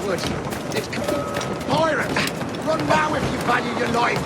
would. It's... Pirate! Run now if you value your life!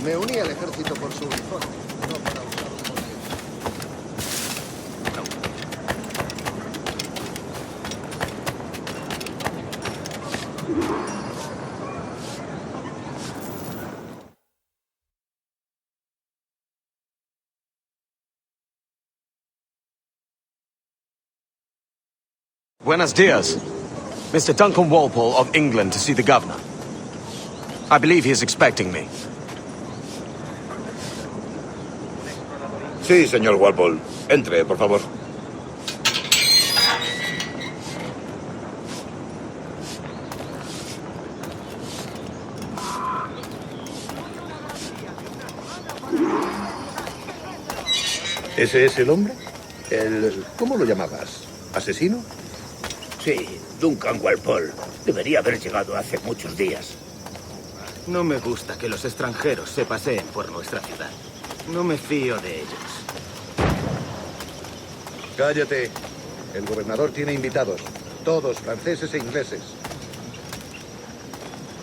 Me uní al ejército por su uniforme, no para usarlo por sí. Buenos dias. Mr. Duncan Walpole of England to see the governor. I believe he is expecting me. Sí, señor Walpole. Entre, por favor. ¿Ese es el hombre? ¿Cómo lo llamabas? ¿Asesino? Sí, Duncan Walpole. Debería haber llegado hace muchos días. No me gusta que los extranjeros se paseen por nuestra ciudad. No me fío de ellos. Cállate. El gobernador tiene invitados. Todos franceses e ingleses.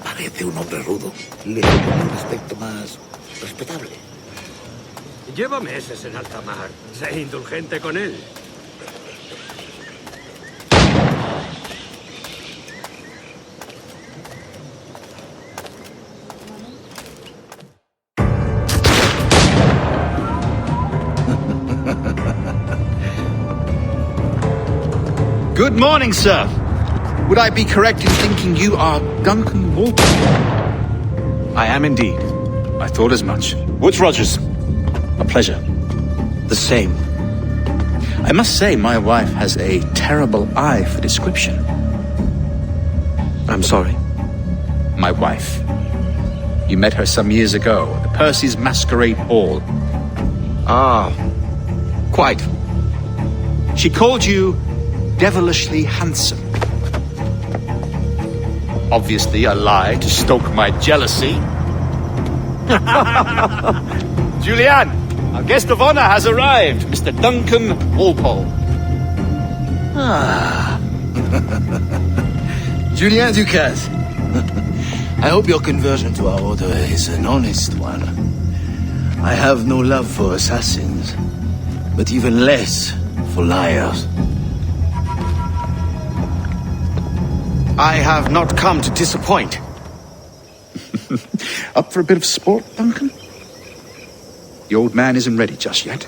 Parece un hombre rudo. Le doy un aspecto más respetable. Lleva meses en alta mar. Sé indulgente con él. Good morning, sir. Would I be correct in thinking you are Duncan Walpole? I am indeed. I thought as much. Woods Rogers. A pleasure. The same. I must say, my wife has a terrible eye for description. I'm sorry. My wife. You met her some years ago at the Percy's Masquerade Ball. Ah, quite. She called you devilishly handsome. Obviously a lie to stoke my jealousy. Julianne, our guest of honor has arrived, Mr. Duncan Walpole. Ah. Julien Ducasse. I hope your conversion to our order is an honest one. I have no love for assassins, but even less for liars. I have not come to disappoint. Up for a bit of sport, Duncan? The old man isn't ready just yet.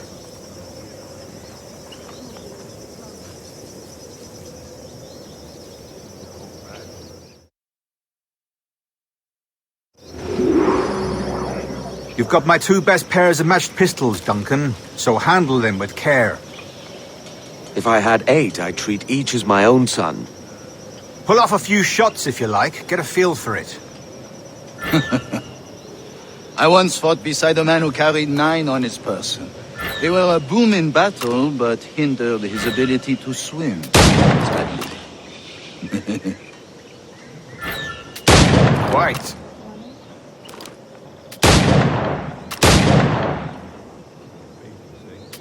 You've got my 2 best pairs of matched pistols, Duncan, so handle them with care. If I had 8, I'd treat each as my own son. Pull off a few shots if you like, get a feel for it. I once fought beside a man who carried 9 on his person. They were a boom in battle, but hindered his ability to swim. Sadly. Quite.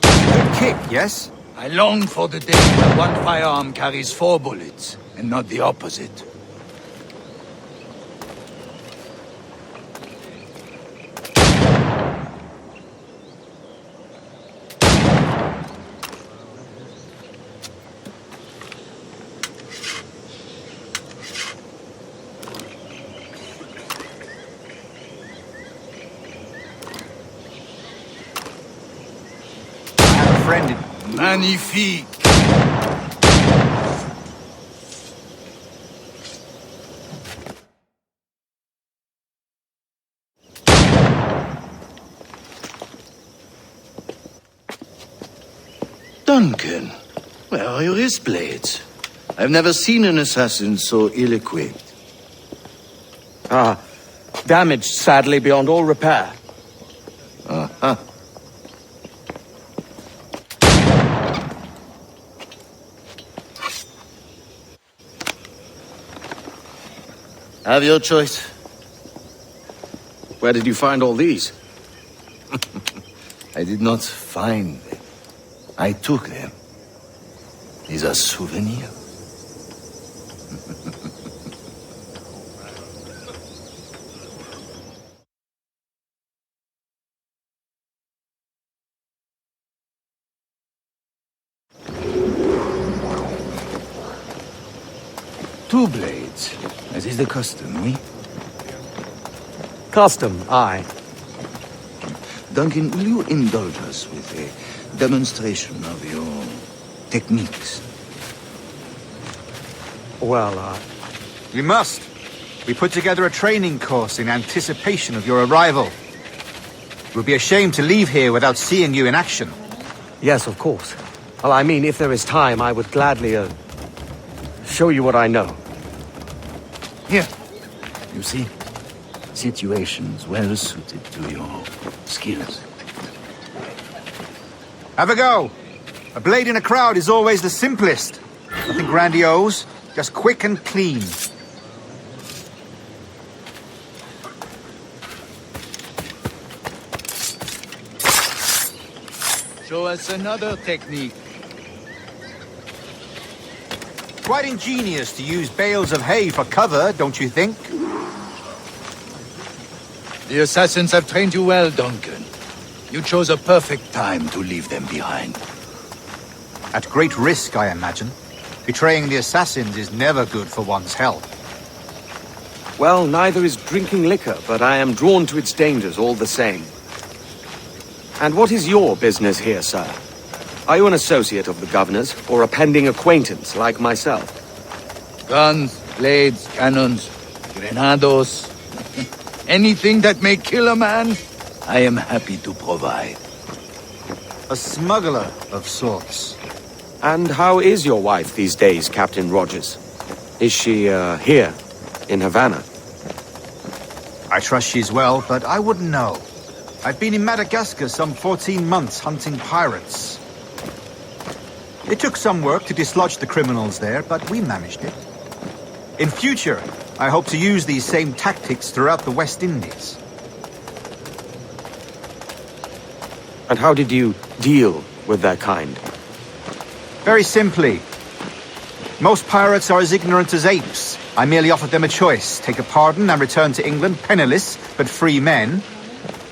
Good kick, yes? I long for the day where one firearm carries 4 bullets, and not the opposite. Friend, Magnifique! Duncan, where are your wrist blades? I've never seen an assassin so ill-equipped. Damaged, sadly, beyond all repair. Uh-huh. Have your choice. Where did you find all these? I did not find them. I took them. These are souvenirs. Two blades, as is the custom, oui? Custom, aye. Duncan, will you indulge us with a demonstration of your techniques? Well, we must. We put together a training course in anticipation of your arrival. It would be a shame to leave here without seeing you in action. yes, of course. Well, I mean, if there is time, I would gladly, show you what I know. Here. You see? Situations well suited to your skills. Have a go. A blade in a crowd is always the simplest. Nothing grandiose, just quick and clean. Show us another technique. Quite ingenious to use bales of hay for cover, don't you think? The assassins have trained you well, Duncan. You chose a perfect time to leave them behind. At great risk, I imagine. Betraying the assassins is never good for one's health. Well, neither is drinking liquor, but I am drawn to its dangers all the same. And what is your business here, sir? Are you an associate of the governor's, or a pending acquaintance like myself? Guns, blades, cannons, grenados. Anything that may kill a man, I am happy to provide. A smuggler of sorts. And how is your wife these days, Captain Rogers? Is she, here, in Havana? I trust she's well, but I wouldn't know. I've been in Madagascar some 14 months hunting pirates. It took some work to dislodge the criminals there, but we managed it. In future, I hope to use these same tactics throughout the West Indies. And how did you deal with their kind? Very simply. Most pirates are as ignorant as apes. I merely offered them a choice. Take a pardon and return to England penniless, but free men,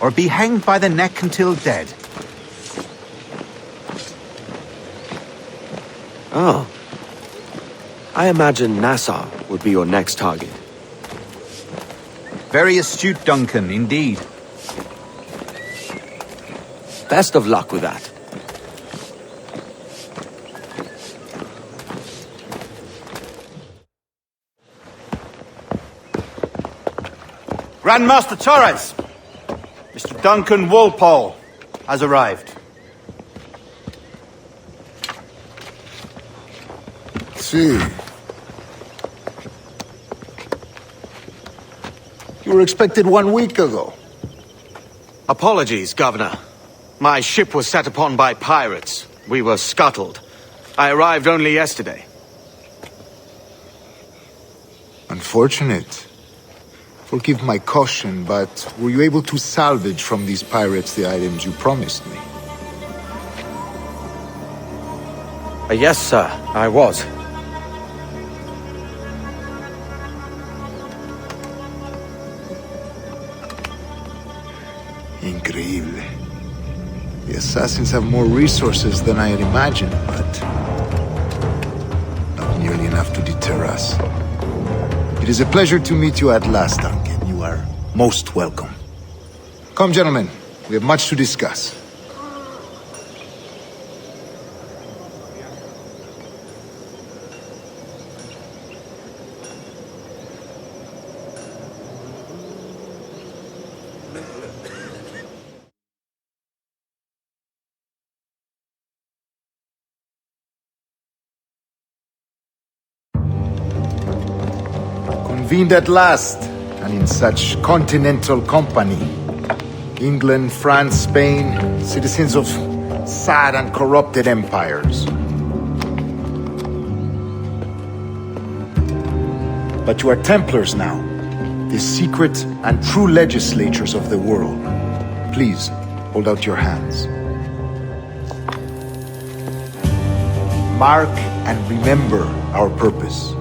or be hanged by the neck until dead. Oh. I imagine Nassau would be your next target. Very astute, Duncan, indeed. Best of luck with that. Grandmaster Torres! Mr. Duncan Walpole has arrived. See. You were expected 1 week ago. Apologies, Governor. My ship was set upon by pirates. We were scuttled. I arrived only yesterday. Unfortunate. Forgive my caution, but were you able to salvage from these pirates the items you promised me? Yes, sir, I was. Increíble. The Assassins have more resources than I had imagined, but not nearly enough to deter us. It is a pleasure to meet you at last, Duncan. You are most welcome. Come, gentlemen. We have much to discuss. Convened at last, and in such continental company. England, France, Spain, citizens of sad and corrupted empires. But you are Templars now, the secret and true legislators of the world. Please, hold out your hands. Mark and remember our purpose.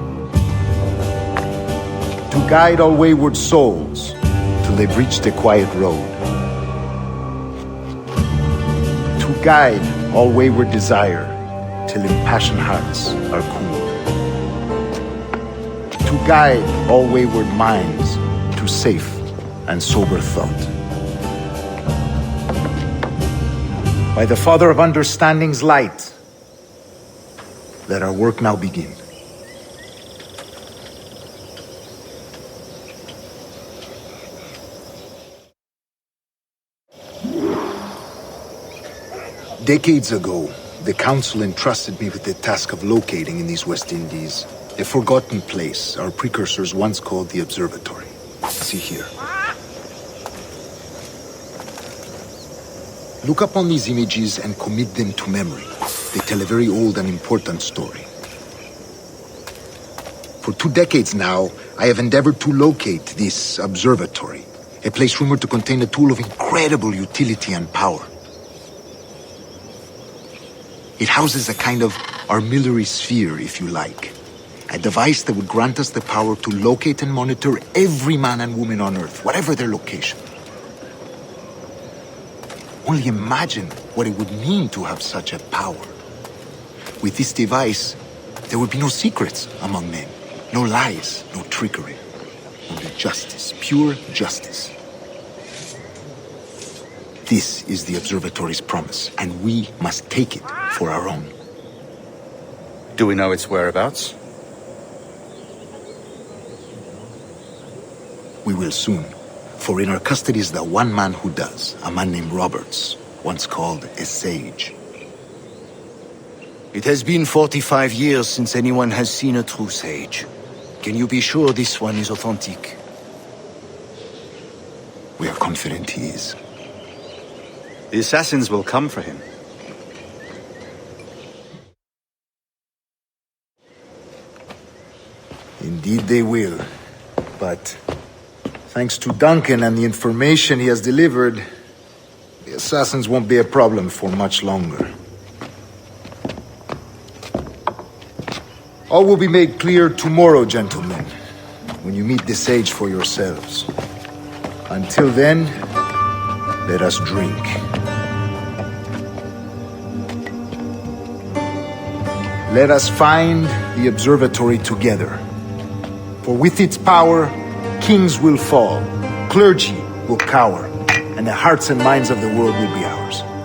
To guide all wayward souls till they've reached a quiet road. To guide all wayward desire till impassioned hearts are cool. To guide all wayward minds to safe and sober thought. By the Father of Understanding's light, let our work now begin. Decades ago, the Council entrusted me with the task of locating in these West Indies a forgotten place our precursors once called the Observatory. See here. Look upon these images and commit them to memory. They tell a very old and important story. For 2 decades now, I have endeavored to locate this observatory, a place rumored to contain a tool of incredible utility and power. It houses a kind of armillary sphere, if you like. A device that would grant us the power to locate and monitor every man and woman on Earth, whatever their location. Only imagine what it would mean to have such a power. With this device, there would be no secrets among men. No lies, no trickery. Only justice, pure justice. This is the observatory's promise, and we must take it for our own. Do we know its whereabouts? We will soon, for in our custody is the one man who does, a man named Roberts, once called a sage. It has been 45 years since anyone has seen a true sage. Can you be sure this one is authentic? We are confident he is. The Assassins will come for him. Indeed they will. But thanks to Duncan and the information he has delivered, the Assassins won't be a problem for much longer. All will be made clear tomorrow, gentlemen, when you meet the sage for yourselves. Until then, let us drink. Let us find the observatory together. For with its power, kings will fall, clergy will cower, and the hearts and minds of the world will be ours.